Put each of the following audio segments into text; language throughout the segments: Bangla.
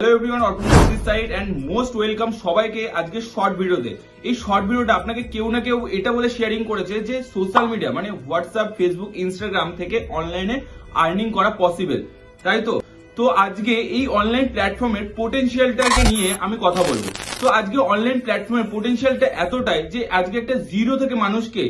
Hello everyone, Arpan this side and most welcome সবাইকে আজকে শর্ট ভিডিওতে। এই শর্ট ভিডিওটা আপনাকে কেউ না কেউ এটা বলে শেয়ারিং করেছে যে সোশ্যাল মিডিয়া মানে হোয়াটসঅ্যাপ, ফেসবুক, ইনস্টাগ্রাম থেকে অনলাইনে আর্নিং করা পসিবল, তাই তো। তো আজকে এই অনলাইন প্ল্যাটফর্মের পোটেনশিয়ালটাকে নিয়ে আমি কথা বলবো। তো আজকে অনলাইন প্ল্যাটফর্মের পোটেনশিয়ালটা এতটাই যে আজকে একটা জিরো থেকে মানুষকে,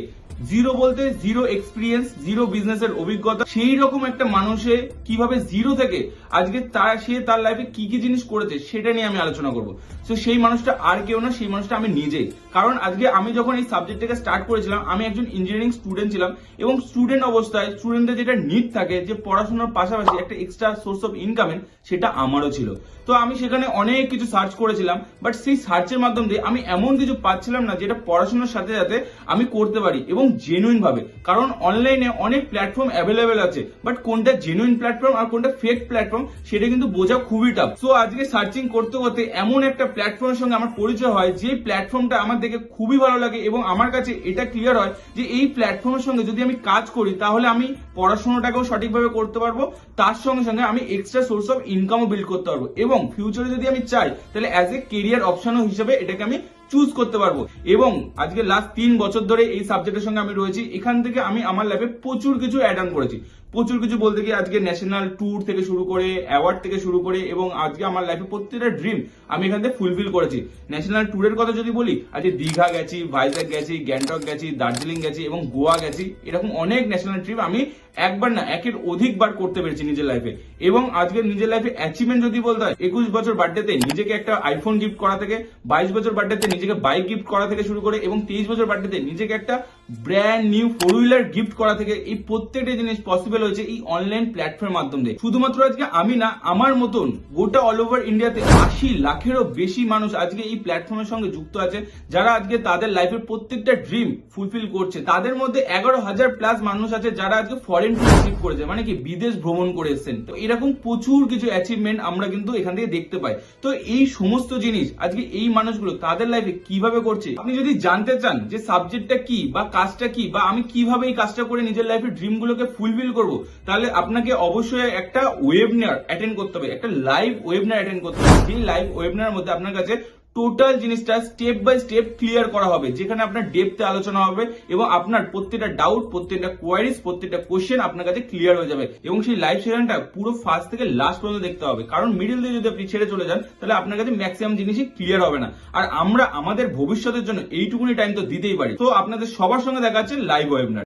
জিরো বলতে জিরো এক্সপিরিয়েন্স, জিরো বিজনেসের অভিজ্ঞতা, সেই রকম একটা মানুষে কিভাবে জিরো থেকে আজকে সে তার লাইফে কি কি জিনিস করেছে সেটা নিয়ে আমি আলোচনা করবো। তো সেই মানুষটা আর কেউ না, সেই মানুষটা আমি নিজেই। কারণ আজকে আমি যখন এই সাবজেক্টটাকে স্টার্ট করেছিলাম, আমি একজন ইঞ্জিনিয়ারিং স্টুডেন্ট ছিলাম এবং স্টুডেন্ট অবস্থায় স্টুডেন্টদের যেটা নিড থাকে যে পড়াশোনার পাশাপাশি একটা এক্সট্রা সোর্স অফ ইনকামের, সেটা আমারও ছিল। তো আমি সেখানে অনেক কিছু সার্চ করেছিলাম, বাট সেই সার্চের মাধ্যম দিয়ে আমি এমন কিছু পাচ্ছিলাম না যেটা পড়াশোনার সাথে সাথে আমি করতে পারি এবং জেনুইন ভাবে। কারণ অনলাইনে অনেক প্ল্যাটফর্ম অ্যাভেলেবেল আছে, বাট কোনটা জেনুইন প্ল্যাটফর্ম আর কোনটা ফেক প্ল্যাটফর্ম সেটা কিন্তু বোঝা খুবই টাফ। সো আজকে সার্চিং করতে করতে এমন একটা প্ল্যাটফর্মের সঙ্গে আমার পরিচয় হয় যে প্ল্যাটফর্মটা আমার দেখে খুবই ভালো লাগে এবং আমার কাছে এটা ক্লিয়ার হয় যে এই প্ল্যাটফর্মের সঙ্গে যদি আমি কাজ করি তাহলে আমি পড়াশোনাটাকেও সঠিকভাবে করতে পারবো, তার সঙ্গে সঙ্গে আমি এক্সট্রা সোর্স অফ ইনকামও বিল্ড করতে পারবো এবং ফিউচারে যদি আমি চাই তাহলে অ্যাজ এ কেরিয়ার অপশনও হিসেবে এটাকে আমি চুজ করতে পারবো। এবং আজকে লাস্ট 3 বছর ধরে এই সাবজেক্টের সঙ্গে আমি রয়েছি। এখান থেকে আমি আমার লাইফে প্রচুর কিছু অ্যাড অন করেছি। প্রচুর কিছু বলতে গিয়ে আজকে ন্যাশনাল ট্যুর থেকে শুরু করে, অ্যাওয়ার্ড থেকে শুরু করে, এবং আজকে আমার লাইফে প্রত্যেকটা ড্রিম আমি এখান থেকে ফুলফিল করেছি। ন্যাশনাল ট্যুরের কথা যদি বলি, আজকে দীঘা গেছি, ভাইজ্যাক গেছি, গ্যাংটক গেছি, দার্জিলিং গেছি এবং গোয়া গেছি। এরকম অনেক ন্যাশনাল ট্রিপ আমি একবার না একের অধিকবার করতে পেরেছি নিজের লাইফে। এবং আজকে নিজের লাইফে অ্যাচিভমেন্ট যদি বলতে হয়, 21 বছর বার্থডেতে নিজেকে একটা আইফোন গিফট করা থেকে, 22 বছর বার্থডেতে নিজেকে বাইক গিফট করা থেকে শুরু করে, এবং 23 বছর বার্থডেতে নিজেকে একটা ব্র্যান্ড নিউ 4 হুইলার গিফট করা থেকে, এই প্রত্যেকটা জিনিস পসিবল হয়েছে এই অনলাইন প্ল্যাটফর্মের মাধ্যম দিয়ে। শুধুমাত্র আজকে আমি না, আমার মতন গোটা অল ওভার ইন্ডিয়াতে 80 লাখেরও বেশি মানুষ আজকে এই প্ল্যাটফর্মের সঙ্গে যুক্ত আছে, যারা আজকে তাদের লাইফের প্রত্যেকটা ড্রিম ফুলফিল করছে। তাদের মধ্যে 11,000 প্লাস মানুষ আছে যারা আজকে ফরেন ট্যুর অ্যাচিভ করেছে, মানে কি বিদেশ ভ্রমণ করে এসেছেন। তো এরকম প্রচুর কিছু অ্যাচিভমেন্ট আমরা কিন্তু এখান থেকে দেখতে পাই। তো এই সমস্ত জিনিস আজকে এই মানুষগুলো তাদের লাইফে কিভাবে করছে, আপনি যদি জানতে চান যে সাবজেক্টটা কি বা কাজটা কি বা আমি কিভাবে এই কাজটা করে নিজের লাইফের ড্রিম গুলোকে ফুলফিল করবো, তাহলে আপনাকে অবশ্যই একটা ওয়েবিনার অ্যাটেন্ড করতে হবে, একটা লাইভ ওয়েবিনার অ্যাটেন্ড করতে হবে। এই লাইভ ওয়েবিনারের মধ্যে আপনার কাছে টোটাল জিনিসটা স্টেপ বাই স্টেপ ক্লিয়ার করা হবে, যেখানে আপনার ডেপথে আলোচনা হবে এবং আপনার প্রত্যেকটা ডাউট, প্রত্যেকটা কোয়ারিজ, প্রত্যেকটা কোশ্চেন আপনার কাছে ক্লিয়ার হয়ে যাবে। এবং সেই লাইভ সেশনটা পুরো ফার্স্ট থেকে লাস্ট পর্যন্ত দেখতে হবে, কারণ মিডিল দিয়ে যদি আপনি ছেড়ে চলে যান তাহলে আপনার কাছে ম্যাক্সিমাম জিনিসই ক্লিয়ার হবে না। আর আমরা আমাদের ভবিষ্যতের জন্য এইটুকুনি টাইম তো দিতেই পারি। তো আপনাদের সবার সঙ্গে দেখা যাচ্ছে লাইভ ওয়েবিনার।